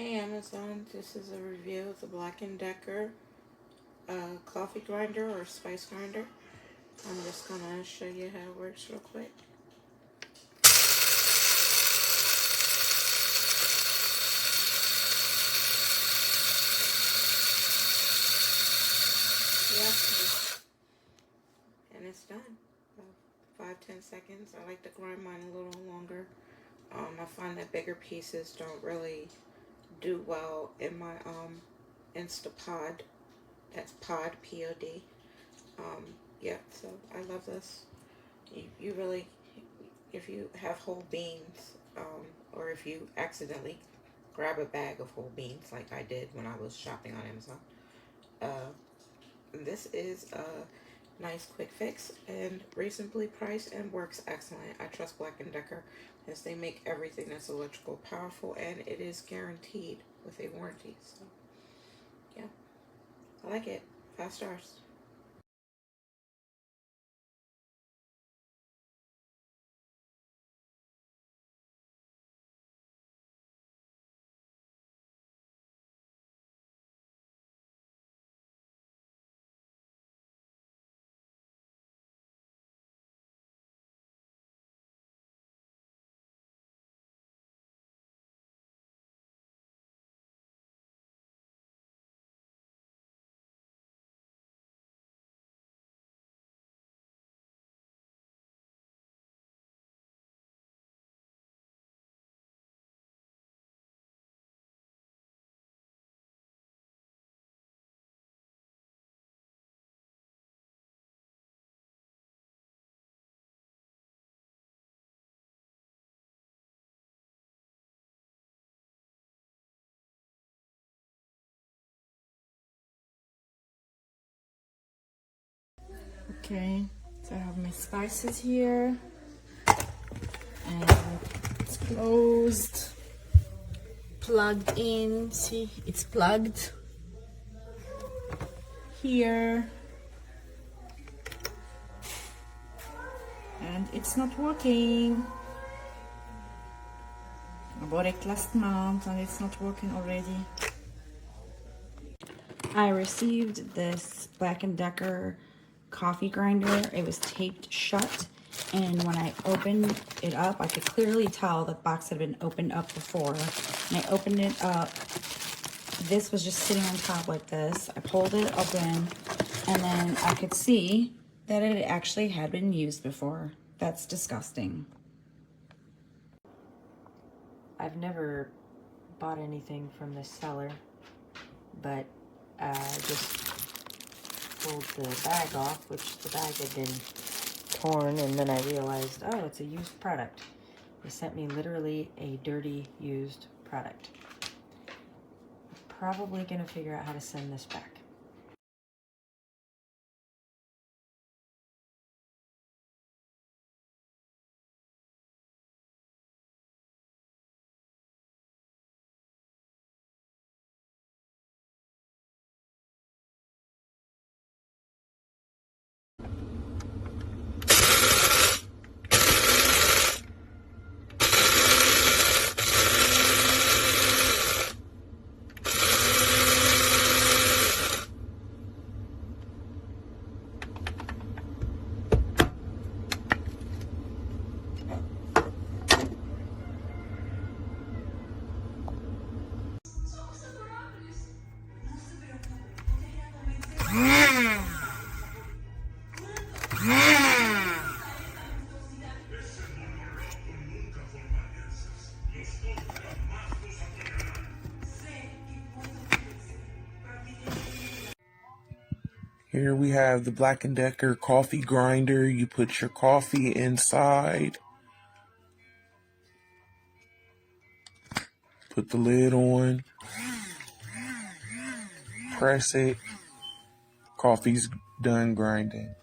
Hey Amazon, this is a review of the BLACK+DECKER coffee grinder or spice grinder. I'm just going to show you how it works real quick. Yep, and it's done. 5-10 seconds. I like to grind mine a little longer. I find that bigger pieces don't really do well in my Instapod. That's pod, P-O-D. Yeah, so I love this. You really, if you have whole beans, or if you accidentally grab a bag of whole beans like I did when I was shopping on Amazon, this is a nice quick fix and reasonably priced and works excellent. I trust BLACK+DECKER as they make everything that's electrical powerful, and it is guaranteed with a warranty. So yeah, I like it. 5 stars. Okay, so I have my spices here, and it's closed, plugged in. See, it's plugged here, and it's not working. I bought it last month and it's not working already. I received this BLACK+DECKER coffee grinder. It was taped shut, and when I opened it up, I could clearly tell the box had been opened up before. And I opened it up. This was just sitting on top like this. I pulled it open, and then I could see that it actually had been used before. That's disgusting. I've never bought anything from this seller, but I just pulled the bag off, which the bag had been torn, and then I realized, oh, it's a used product. They sent me literally a dirty, used product. I'm probably gonna figure out how to send this back. Here we have the BLACK+DECKER coffee grinder. You put your coffee inside. Put the lid on. Press it. Coffee's done grinding.